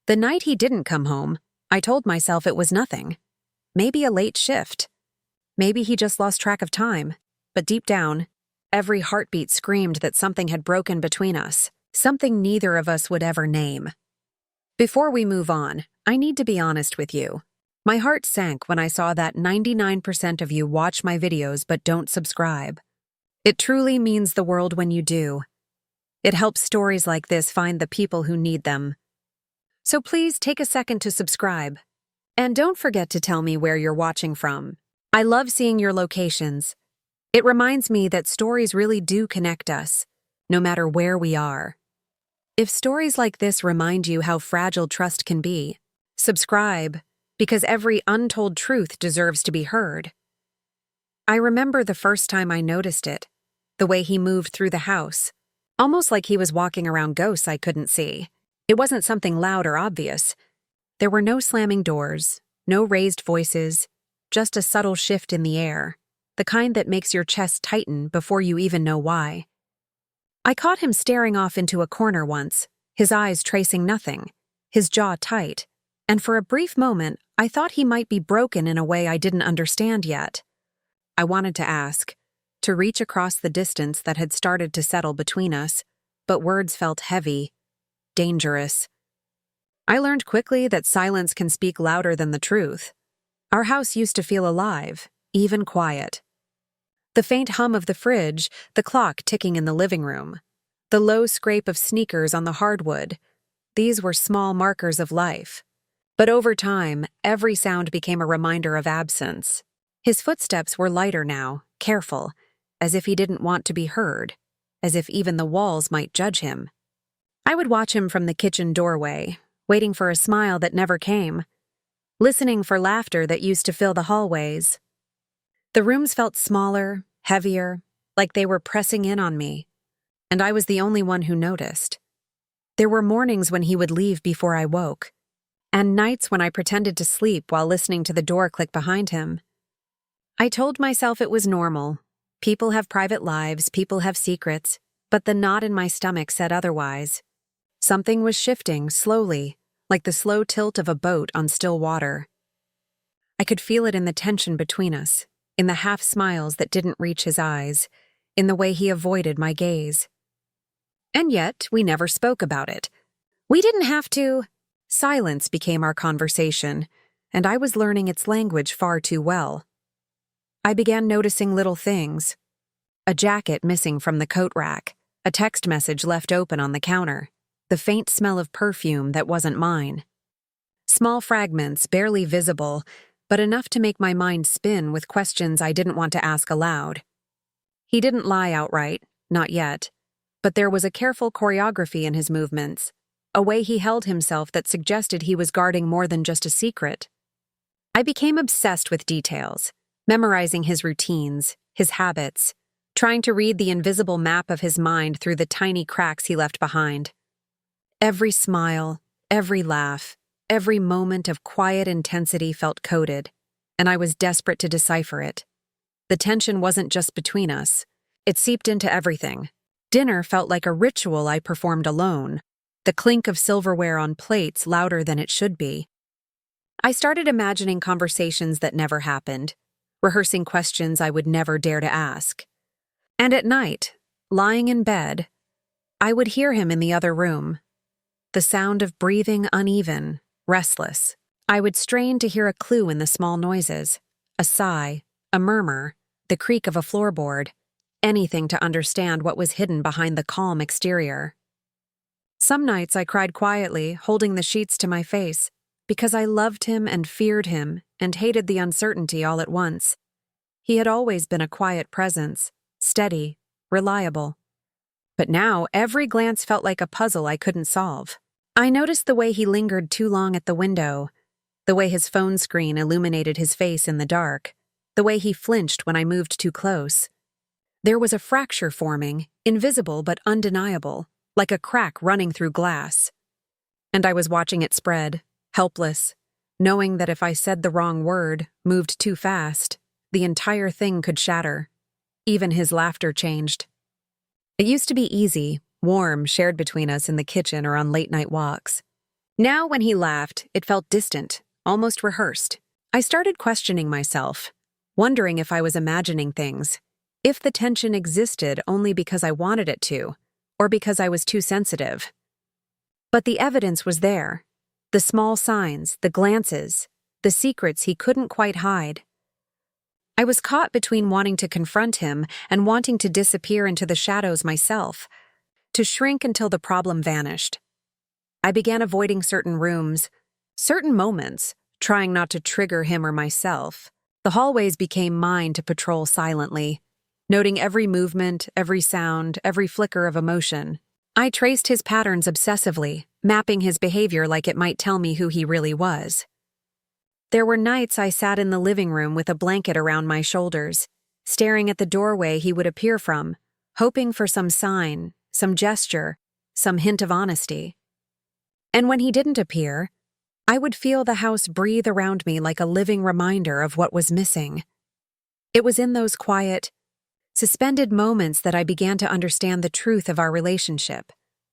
The night he didn't come home, I told myself it was nothing. Maybe a late shift. Maybe he just lost track of time. But deep down, every heartbeat screamed that something had broken between us, something neither of us would ever name. Before we move on, I need to be honest with you. My heart sank when I saw that 99% of you watch my videos but don't subscribe. It truly means the world when you do. It helps stories like this find the people who need them. So please take a second to subscribe. And don't forget to tell me where you're watching from. I love seeing your locations. It reminds me that stories really do connect us, no matter where we are. If stories like this remind you how fragile trust can be, subscribe, because every untold truth deserves to be heard. I remember the first time I noticed it, the way he moved through the house, almost like he was walking around ghosts I couldn't see. It wasn't something loud or obvious. There were no slamming doors, no raised voices, just a subtle shift in the air, the kind that makes your chest tighten before you even know why. I caught him staring off into a corner once, his eyes tracing nothing, his jaw tight, and for a brief moment, I thought he might be broken in a way I didn't understand yet. I wanted to ask, to reach across the distance that had started to settle between us, but words felt heavy, dangerous. I learned quickly that silence can speak louder than the truth. Our house used to feel alive, even quiet. The faint hum of the fridge, the clock ticking in the living room, the low scrape of sneakers on the hardwood, these were small markers of life. But over time, every sound became a reminder of absence. His footsteps were lighter now, careful, as if he didn't want to be heard, as if even the walls might judge him. I would watch him from the kitchen doorway, waiting for a smile that never came, listening for laughter that used to fill the hallways. The rooms felt smaller, heavier, like they were pressing in on me, and I was the only one who noticed. There were mornings when he would leave before I woke, and nights when I pretended to sleep while listening to the door click behind him. I told myself it was normal. People have private lives, people have secrets, but the knot in my stomach said otherwise. Something was shifting, slowly, like the slow tilt of a boat on still water. I could feel it in the tension between us, in the half-smiles that didn't reach his eyes, in the way he avoided my gaze. And yet, we never spoke about it. We didn't have to. Silence became our conversation, and I was learning its language far too well. I began noticing little things. A jacket missing from the coat rack, a text message left open on the counter, the faint smell of perfume that wasn't mine. Small fragments, barely visible, but enough to make my mind spin with questions I didn't want to ask aloud. He didn't lie outright, not yet, but there was a careful choreography in his movements, a way he held himself that suggested he was guarding more than just a secret. I became obsessed with details, memorizing his routines, his habits, trying to read the invisible map of his mind through the tiny cracks he left behind. Every smile, every laugh, every moment of quiet intensity felt coded, and I was desperate to decipher it. The tension wasn't just between us. It seeped into everything. Dinner felt like a ritual I performed alone, the clink of silverware on plates louder than it should be. I started imagining conversations that never happened, rehearsing questions I would never dare to ask. And at night, lying in bed, I would hear him in the other room. The sound of breathing uneven, restless. I would strain to hear a clue in the small noises, a sigh, a murmur, the creak of a floorboard, anything to understand what was hidden behind the calm exterior. Some nights I cried quietly, holding the sheets to my face, because I loved him and feared him and hated the uncertainty all at once. He had always been a quiet presence, steady, reliable. But now every glance felt like a puzzle I couldn't solve. I noticed the way he lingered too long at the window, the way his phone screen illuminated his face in the dark, the way he flinched when I moved too close. There was a fracture forming, invisible but undeniable, like a crack running through glass. And I was watching it spread, helpless, knowing that if I said the wrong word, moved too fast, the entire thing could shatter. Even his laughter changed. It used to be easy, warm, shared between us in the kitchen or on late-night walks. Now, when he laughed, it felt distant, almost rehearsed. I started questioning myself, wondering if I was imagining things, if the tension existed only because I wanted it to, or because I was too sensitive. But the evidence was there. The small signs, the glances, the secrets he couldn't quite hide. I was caught between wanting to confront him and wanting to disappear into the shadows myself, to shrink until the problem vanished. I began avoiding certain rooms, certain moments, trying not to trigger him or myself. The hallways became mine to patrol silently, noting every movement, every sound, every flicker of emotion. I traced his patterns obsessively, mapping his behavior like it might tell me who he really was. There were nights I sat in the living room with a blanket around my shoulders, staring at the doorway he would appear from, hoping for some sign, some gesture, some hint of honesty. And when he didn't appear, I would feel the house breathe around me like a living reminder of what was missing. It was in those quiet, suspended moments that I began to understand the truth of our relationship,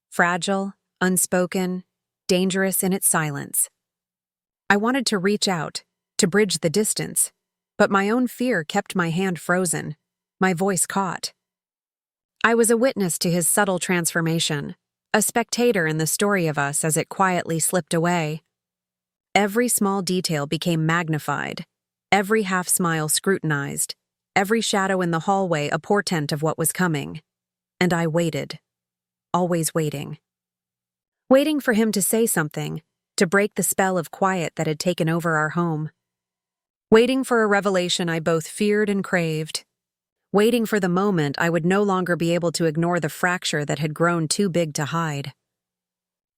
fragile, unspoken, dangerous in its silence. I wanted to reach out, to bridge the distance, but my own fear kept my hand frozen, my voice caught. I was a witness to his subtle transformation, a spectator in the story of us as it quietly slipped away. Every small detail became magnified, every half-smile scrutinized, every shadow in the hallway a portent of what was coming. And I waited, always waiting. Waiting for him to say something, to break the spell of quiet that had taken over our home. Waiting for a revelation I both feared and craved. Waiting for the moment I would no longer be able to ignore the fracture that had grown too big to hide.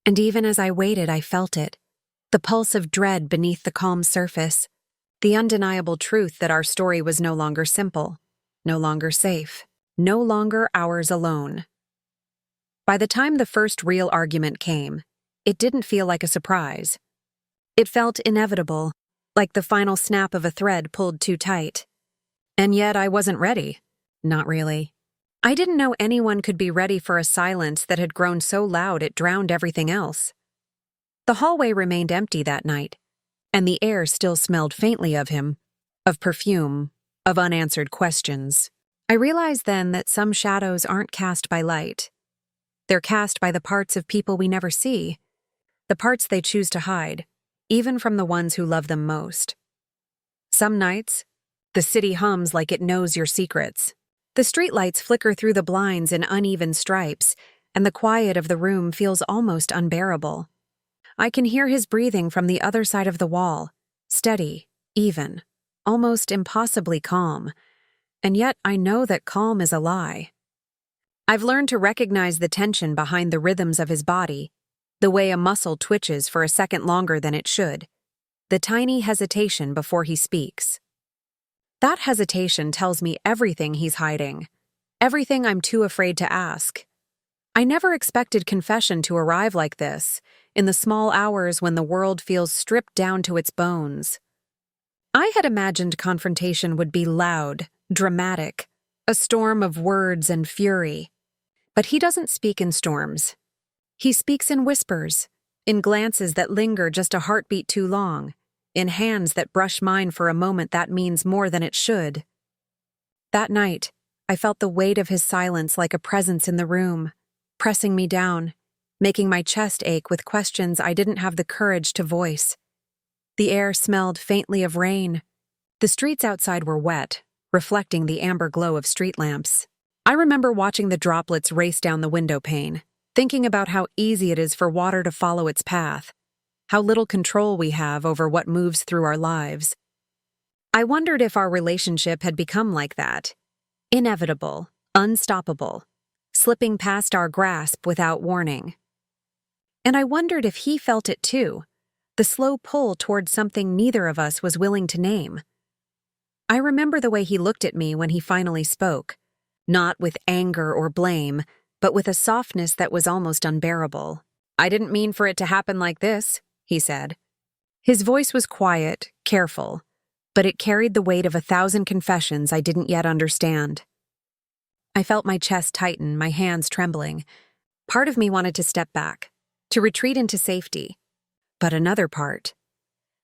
And even as I waited, I felt it, the pulse of dread beneath the calm surface, the undeniable truth that our story was no longer simple, no longer safe, no longer ours alone. By the time the first real argument came, it didn't feel like a surprise. It felt inevitable, like the final snap of a thread pulled too tight. And yet I wasn't ready. Not really. I didn't know anyone could be ready for a silence that had grown so loud it drowned everything else. The hallway remained empty that night, and the air still smelled faintly of him, of perfume, of unanswered questions. I realized then that some shadows aren't cast by light. They're cast by the parts of people we never see, the parts they choose to hide, even from the ones who love them most. Some nights, the city hums like it knows your secrets. The streetlights flicker through the blinds in uneven stripes, and the quiet of the room feels almost unbearable. I can hear his breathing from the other side of the wall, steady, even, almost impossibly calm, and yet I know that calm is a lie. I've learned to recognize the tension behind the rhythms of his body, the way a muscle twitches for a second longer than it should, the tiny hesitation before he speaks. That hesitation tells me everything he's hiding, everything I'm too afraid to ask. I never expected confession to arrive like this, in the small hours when the world feels stripped down to its bones. I had imagined confrontation would be loud, dramatic, a storm of words and fury. But he doesn't speak in storms. He speaks in whispers, in glances that linger just a heartbeat too long, in hands that brush mine for a moment that means more than it should. That night, I felt the weight of his silence like a presence in the room, pressing me down, making my chest ache with questions I didn't have the courage to voice. The air smelled faintly of rain. The streets outside were wet, reflecting the amber glow of street lamps. I remember watching the droplets race down the window pane, thinking about how easy it is for water to follow its path, how little control we have over what moves through our lives. I wondered if our relationship had become like that, inevitable, unstoppable, slipping past our grasp without warning. And I wondered if he felt it too, the slow pull toward something neither of us was willing to name. I remember the way he looked at me when he finally spoke, not with anger or blame, but with a softness that was almost unbearable. "I didn't mean for it to happen like this," he said. His voice was quiet, careful, but it carried the weight of 1,000 confessions I didn't yet understand. I felt my chest tighten, my hands trembling. Part of me wanted to step back, to retreat into safety. But another part,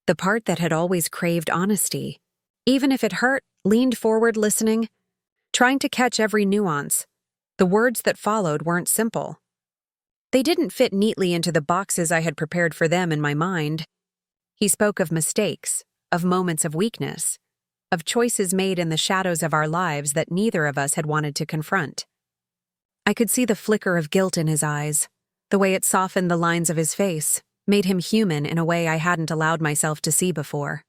the part that had always craved honesty, even if it hurt, leaned forward listening, trying to catch every nuance. The words that followed weren't simple. They didn't fit neatly into the boxes I had prepared for them in my mind. He spoke of mistakes, of moments of weakness, of choices made in the shadows of our lives that neither of us had wanted to confront. I could see the flicker of guilt in his eyes, the way it softened the lines of his face, made him human in a way I hadn't allowed myself to see before.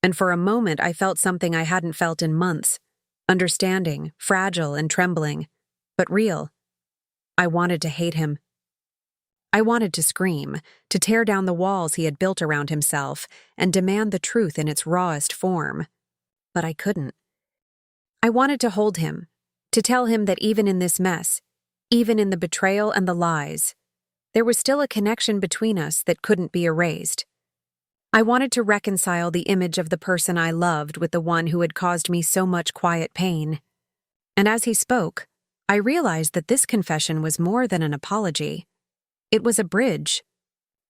And for a moment I felt something I hadn't felt in months, understanding, fragile and trembling, but real. I wanted to hate him. I wanted to scream, to tear down the walls he had built around himself and demand the truth in its rawest form. But I couldn't. I wanted to hold him, to tell him that even in this mess, even in the betrayal and the lies, there was still a connection between us that couldn't be erased. I wanted to reconcile the image of the person I loved with the one who had caused me so much quiet pain. And as he spoke, I realized that this confession was more than an apology. It was a bridge,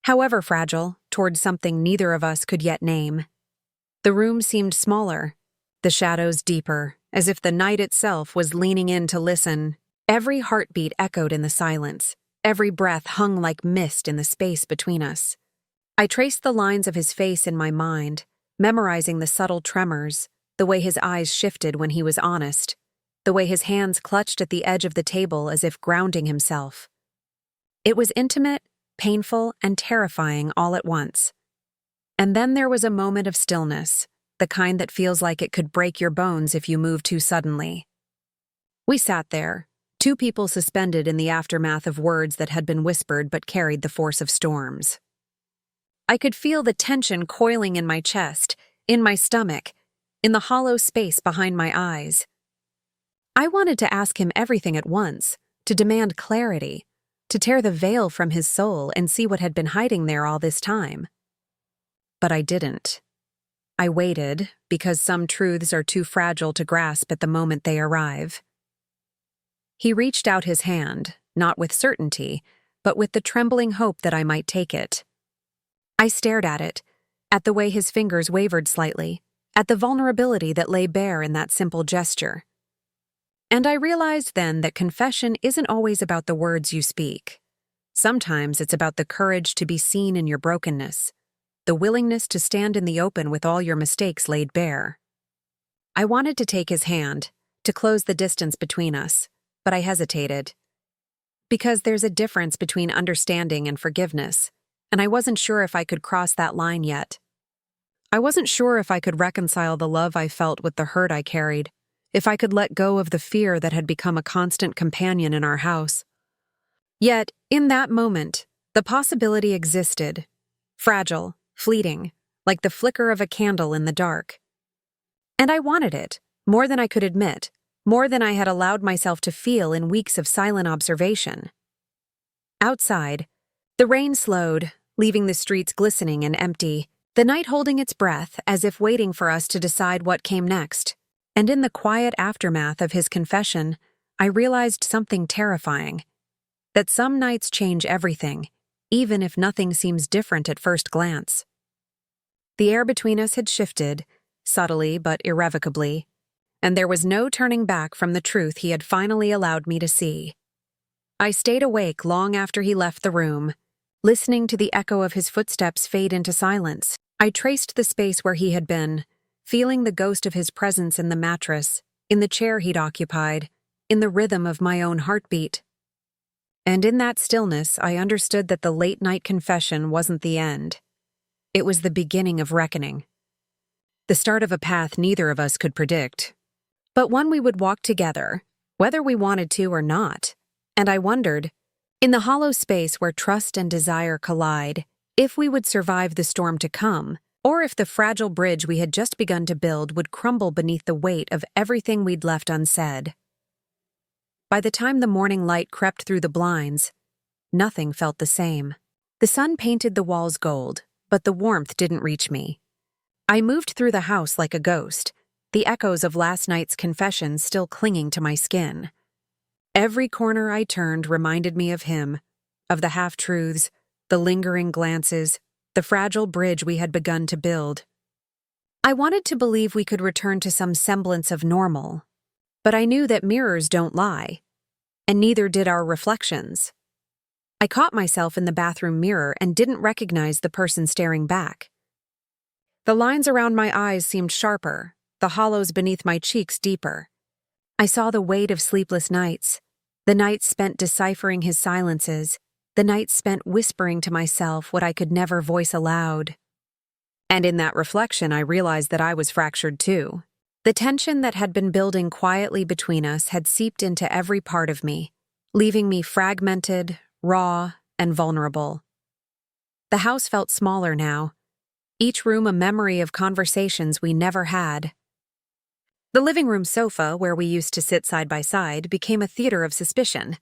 however fragile, towards something neither of us could yet name. The room seemed smaller, the shadows deeper, as if the night itself was leaning in to listen. Every heartbeat echoed in the silence. Every breath hung like mist in the space between us. I traced the lines of his face in my mind, memorizing the subtle tremors, the way his eyes shifted when he was honest, the way his hands clutched at the edge of the table as if grounding himself. It was intimate, painful, and terrifying all at once. And then there was a moment of stillness, the kind that feels like it could break your bones if you move too suddenly. We sat there, two people suspended in the aftermath of words that had been whispered but carried the force of storms. I could feel the tension coiling in my chest, in my stomach, in the hollow space behind my eyes. I wanted to ask him everything at once, to demand clarity, to tear the veil from his soul and see what had been hiding there all this time. But I didn't. I waited, because some truths are too fragile to grasp at the moment they arrive. He reached out his hand, not with certainty, but with the trembling hope that I might take it. I stared at it, at the way his fingers wavered slightly, at the vulnerability that lay bare in that simple gesture. And I realized then that confession isn't always about the words you speak. Sometimes it's about the courage to be seen in your brokenness, the willingness to stand in the open with all your mistakes laid bare. I wanted to take his hand, to close the distance between us, but I hesitated. Because there's a difference between understanding and forgiveness, and I wasn't sure if I could cross that line yet. I wasn't sure if I could reconcile the love I felt with the hurt I carried, if I could let go of the fear that had become a constant companion in our house. Yet, in that moment, the possibility existed, fragile, fleeting, like the flicker of a candle in the dark. And I wanted it, more than I could admit, more than I had allowed myself to feel in weeks of silent observation. Outside, the rain slowed, leaving the streets glistening and empty, the night holding its breath as if waiting for us to decide what came next. And in the quiet aftermath of his confession, I realized something terrifying. That some nights change everything, even if nothing seems different at first glance. The air between us had shifted, subtly but irrevocably, and there was no turning back from the truth he had finally allowed me to see. I stayed awake long after he left the room, listening to the echo of his footsteps fade into silence. I traced the space where he had been, feeling the ghost of his presence in the mattress, in the chair he'd occupied, in the rhythm of my own heartbeat. And in that stillness, I understood that the late-night confession wasn't the end. It was the beginning of reckoning. The start of a path neither of us could predict, but one we would walk together, whether we wanted to or not. And I wondered, in the hollow space where trust and desire collide, if we would survive the storm to come, or if the fragile bridge we had just begun to build would crumble beneath the weight of everything we'd left unsaid. By the time the morning light crept through the blinds, nothing felt the same. The sun painted the walls gold, but the warmth didn't reach me. I moved through the house like a ghost, the echoes of last night's confession still clinging to my skin. Every corner I turned reminded me of him, of the half-truths, the lingering glances, the fragile bridge we had begun to build. I wanted to believe we could return to some semblance of normal, but I knew that mirrors don't lie, and neither did our reflections. I caught myself in the bathroom mirror and didn't recognize the person staring back. The lines around my eyes seemed sharper, the hollows beneath my cheeks deeper. I saw the weight of sleepless nights, the nights spent deciphering his silences, the nights spent whispering to myself what I could never voice aloud. And in that reflection, I realized that I was fractured too. The tension that had been building quietly between us had seeped into every part of me, leaving me fragmented, raw, and vulnerable. The house felt smaller now, each room a memory of conversations we never had. The living room sofa, where we used to sit side by side, became a theater of suspicion.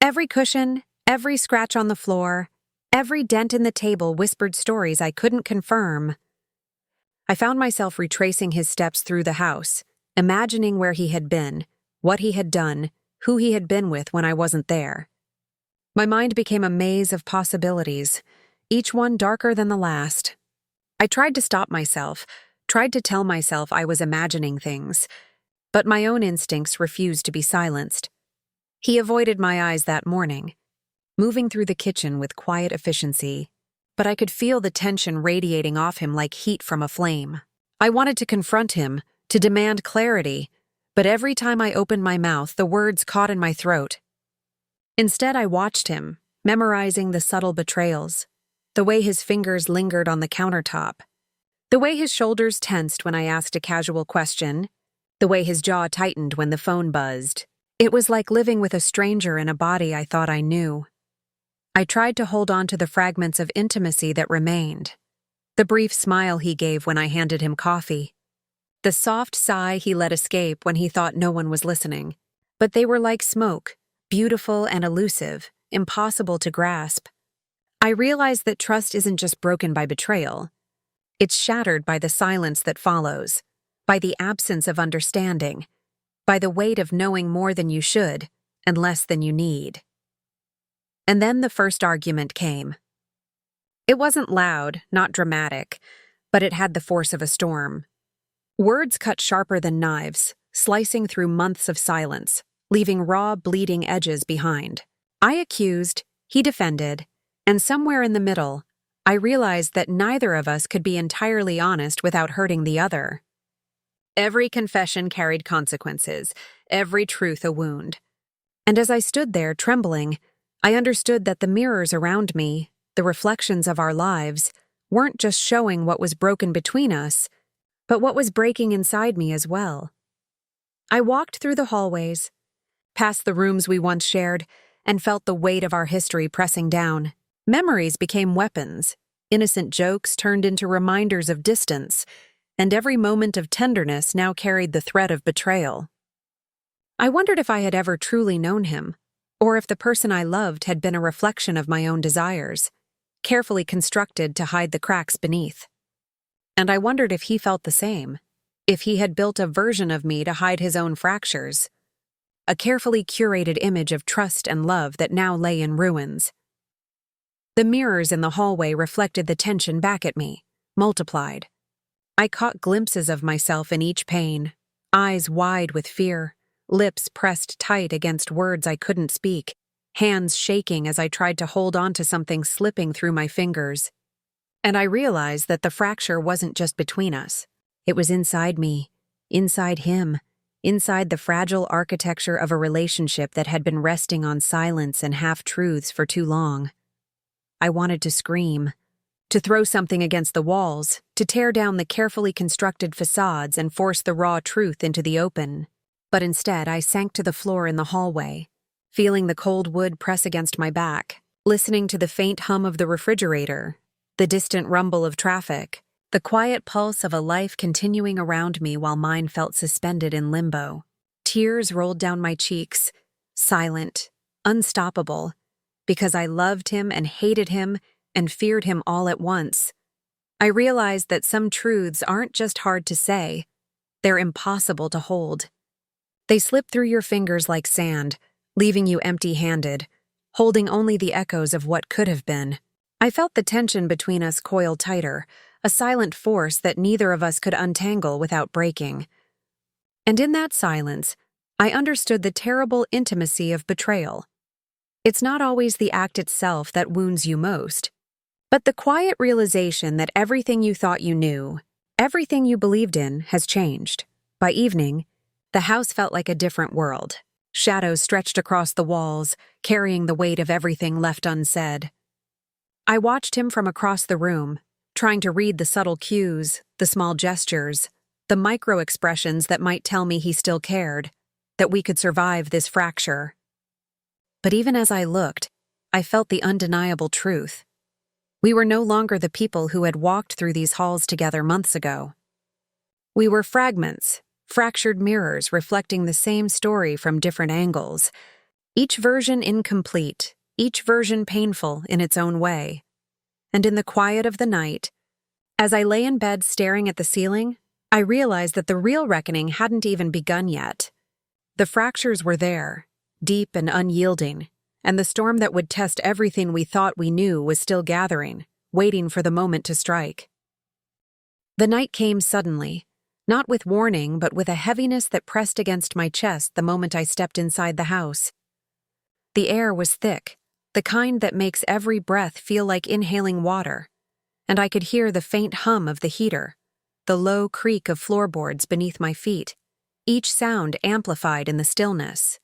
Every cushion, every scratch on the floor, every dent in the table whispered stories I couldn't confirm. I found myself retracing his steps through the house, imagining where he had been, what he had done, who he had been with when I wasn't there. My mind became a maze of possibilities, each one darker than the last. I tried to stop myself, tried to tell myself I was imagining things, but my own instincts refused to be silenced. He avoided my eyes that morning, moving through the kitchen with quiet efficiency, but I could feel the tension radiating off him like heat from a flame. I wanted to confront him, to demand clarity, but every time I opened my mouth, the words caught in my throat. Instead, I watched him, memorizing the subtle betrayals, the way his fingers lingered on the countertop, the way his shoulders tensed when I asked a casual question, the way his jaw tightened when the phone buzzed. It was like living with a stranger in a body I thought I knew. I tried to hold on to the fragments of intimacy that remained. The brief smile he gave when I handed him coffee. The soft sigh he let escape when he thought no one was listening. But they were like smoke, beautiful and elusive, impossible to grasp. I realized that trust isn't just broken by betrayal. It's shattered by the silence that follows, by the absence of understanding, by the weight of knowing more than you should and less than you need. And then the first argument came. It wasn't loud, not dramatic, but it had the force of a storm. Words cut sharper than knives, slicing through months of silence, leaving raw, bleeding edges behind. I accused, he defended, and somewhere in the middle, I realized that neither of us could be entirely honest without hurting the other. Every confession carried consequences, every truth a wound. And as I stood there, trembling, I understood that the mirrors around me, the reflections of our lives, weren't just showing what was broken between us, but what was breaking inside me as well. I walked through the hallways, past the rooms we once shared, and felt the weight of our history pressing down. Memories became weapons, innocent jokes turned into reminders of distance, and every moment of tenderness now carried the threat of betrayal. I wondered if I had ever truly known him, or if the person I loved had been a reflection of my own desires, carefully constructed to hide the cracks beneath. And I wondered if he felt the same, if he had built a version of me to hide his own fractures, a carefully curated image of trust and love that now lay in ruins. The mirrors in the hallway reflected the tension back at me, multiplied. I caught glimpses of myself in each pane, eyes wide with fear, lips pressed tight against words I couldn't speak, hands shaking as I tried to hold on to something slipping through my fingers. And I realized that the fracture wasn't just between us. It was inside me, inside him, inside the fragile architecture of a relationship that had been resting on silence and half-truths for too long. I wanted to scream, to throw something against the walls, to tear down the carefully constructed facades and force the raw truth into the open. But instead, I sank to the floor in the hallway, feeling the cold wood press against my back, listening to the faint hum of the refrigerator, the distant rumble of traffic, the quiet pulse of a life continuing around me while mine felt suspended in limbo. Tears rolled down my cheeks, silent, unstoppable, because I loved him and hated him and feared him all at once. I realized that some truths aren't just hard to say, they're impossible to hold. They slip through your fingers like sand, leaving you empty-handed, holding only the echoes of what could have been. I felt the tension between us coil tighter, a silent force that neither of us could untangle without breaking. And in that silence, I understood the terrible intimacy of betrayal. It's not always the act itself that wounds you most, but the quiet realization that everything you thought you knew, everything you believed in, has changed. By evening, the house felt like a different world. Shadows stretched across the walls, carrying the weight of everything left unsaid. I watched him from across the room, trying to read the subtle cues, the small gestures, the micro-expressions that might tell me he still cared, that we could survive this fracture. But even as I looked, I felt the undeniable truth. We were no longer the people who had walked through these halls together months ago. We were fragments, fractured mirrors reflecting the same story from different angles, each version incomplete, each version painful in its own way. And in the quiet of the night, as I lay in bed staring at the ceiling, I realized that the real reckoning hadn't even begun yet. The fractures were there, deep and unyielding, and the storm that would test everything we thought we knew was still gathering, waiting for the moment to strike. The night came suddenly, not with warning, but with a heaviness that pressed against my chest the moment I stepped inside the house. The air was thick, the kind that makes every breath feel like inhaling water, and I could hear the faint hum of the heater, the low creak of floorboards beneath my feet, each sound amplified in the stillness.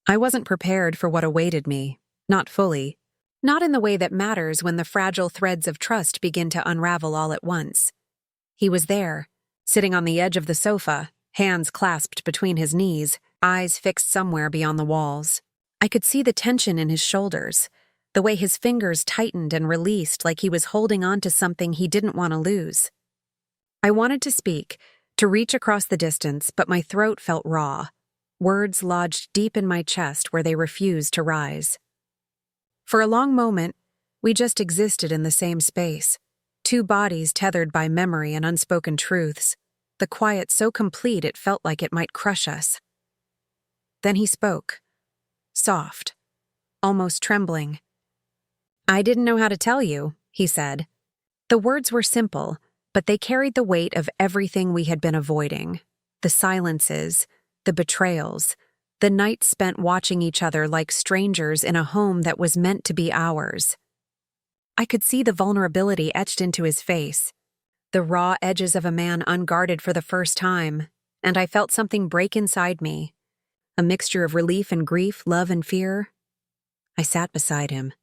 I wasn't prepared for what awaited me, not fully, not in the way that matters when the fragile threads of trust begin to unravel all at once. He was there, sitting on the edge of the sofa, hands clasped between his knees, eyes fixed somewhere beyond the walls. I could see the tension in his shoulders, the way his fingers tightened and released like he was holding on to something he didn't want to lose. I wanted to speak, to reach across the distance, but my throat felt raw. Words lodged deep in my chest where they refused to rise. For a long moment, we just existed in the same space, two bodies tethered by memory and unspoken truths, the quiet so complete it felt like it might crush us. Then he spoke, soft, almost trembling. "I didn't know how to tell you," he said. The words were simple, but they carried the weight of everything we had been avoiding, the silences, the betrayals, the nights spent watching each other like strangers in a home that was meant to be ours. I could see the vulnerability etched into his face, the raw edges of a man unguarded for the first time, and I felt something break inside me, a mixture of relief and grief, love and fear. I sat beside him,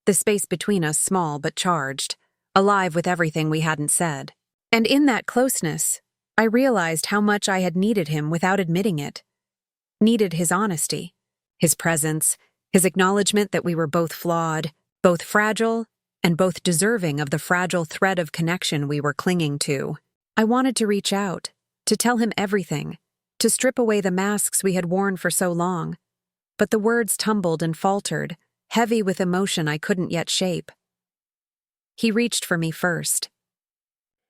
the space between us small but charged, alive with everything we hadn't said. And in that closeness, I realized how much I had needed him without admitting it. Needed his honesty, his presence, his acknowledgement that we were both flawed, both fragile, and both deserving of the fragile thread of connection we were clinging to. I wanted to reach out, to tell him everything, to strip away the masks we had worn for so long. But the words tumbled and faltered, heavy with emotion I couldn't yet shape. He reached for me first.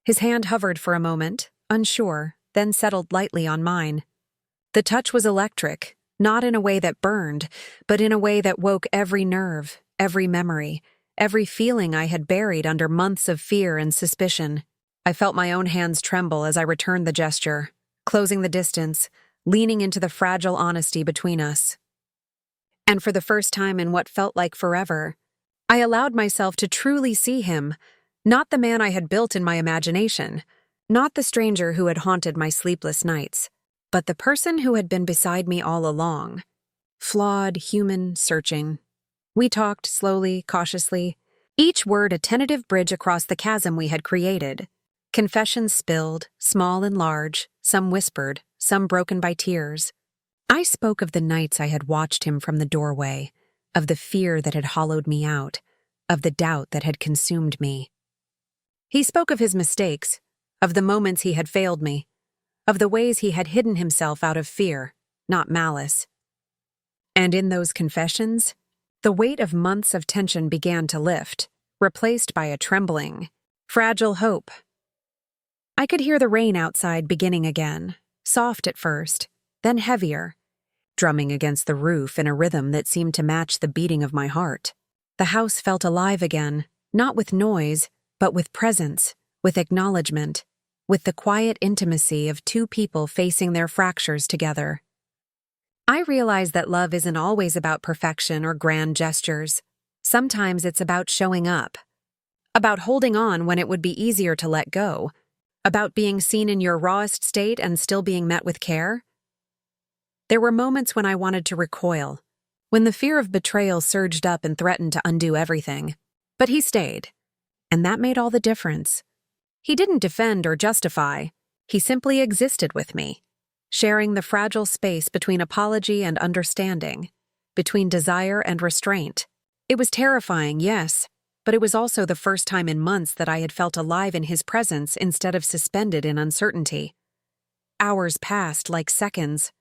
His hand hovered for a moment, unsure, then settled lightly on mine. The touch was electric, not in a way that burned, but in a way that woke every nerve, every memory, every feeling I had buried under months of fear and suspicion. I felt my own hands tremble as I returned the gesture, closing the distance, leaning into the fragile honesty between us. And for the first time in what felt like forever, I allowed myself to truly see him, not the man I had built in my imagination, not the stranger who had haunted my sleepless nights, but the person who had been beside me all along. Flawed, human, searching. We talked slowly, cautiously, each word a tentative bridge across the chasm we had created. Confessions spilled, small and large, some whispered, some broken by tears. I spoke of the nights I had watched him from the doorway, of the fear that had hollowed me out, of the doubt that had consumed me. He spoke of his mistakes, of the moments he had failed me, of the ways he had hidden himself out of fear, not malice. And in those confessions, the weight of months of tension began to lift, replaced by a trembling, fragile hope. I could hear the rain outside beginning again, soft at first, then heavier, drumming against the roof in a rhythm that seemed to match the beating of my heart. The house felt alive again, Not with noise, but with presence, with acknowledgement, with the quiet intimacy of two people facing their fractures together. I realize that love isn't always about perfection or grand gestures. Sometimes it's about showing up, about holding on when it would be easier to let go, about being seen in your rawest state and still being met with care. There were moments when I wanted to recoil, when the fear of betrayal surged up and threatened to undo everything. But he stayed, and that made all the difference. He didn't defend or justify, he simply existed with me, sharing the fragile space between apology and understanding, between desire and restraint. It was terrifying, yes, but it was also the first time in months that I had felt alive in his presence instead of suspended in uncertainty. Hours passed like seconds.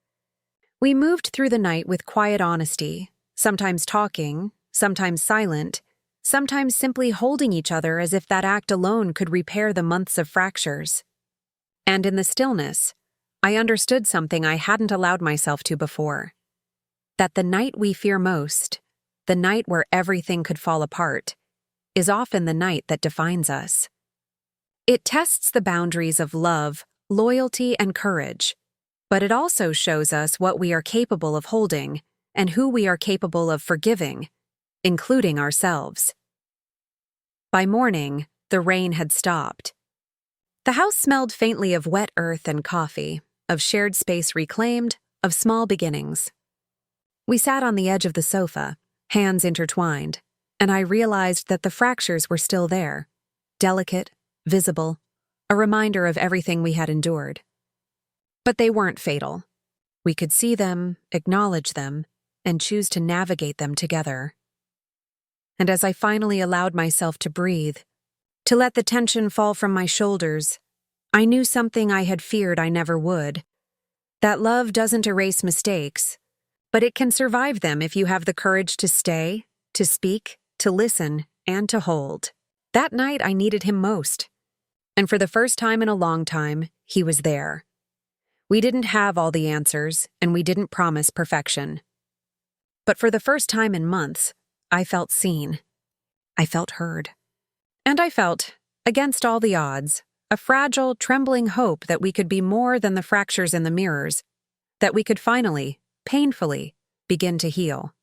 We moved through the night with quiet honesty, sometimes talking, sometimes silent, sometimes simply holding each other as if that act alone could repair the months of fractures. And in the stillness, I understood something I hadn't allowed myself to before. That the night we fear most, the night where everything could fall apart, is often the night that defines us. It tests the boundaries of love, loyalty, and courage, but it also shows us what we are capable of holding and who we are capable of forgiving, including ourselves. By morning, the rain had stopped. The house smelled faintly of wet earth and coffee, of shared space reclaimed, of small beginnings. We sat on the edge of the sofa, hands intertwined, and I realized that the fractures were still there, delicate, visible, a reminder of everything we had endured. But they weren't fatal. We could see them, acknowledge them, and choose to navigate them together. And as I finally allowed myself to breathe, to let the tension fall from my shoulders, I knew something I had feared I never would. That love doesn't erase mistakes, but it can survive them if you have the courage to stay, to speak, to listen, and to hold. That night I needed him most. And for the first time in a long time, he was there. We didn't have all the answers, and we didn't promise perfection. But for the first time in months, I felt seen. I felt heard. And I felt, against all the odds, a fragile, trembling hope that we could be more than the fractures in the mirrors, that we could finally, painfully, begin to heal.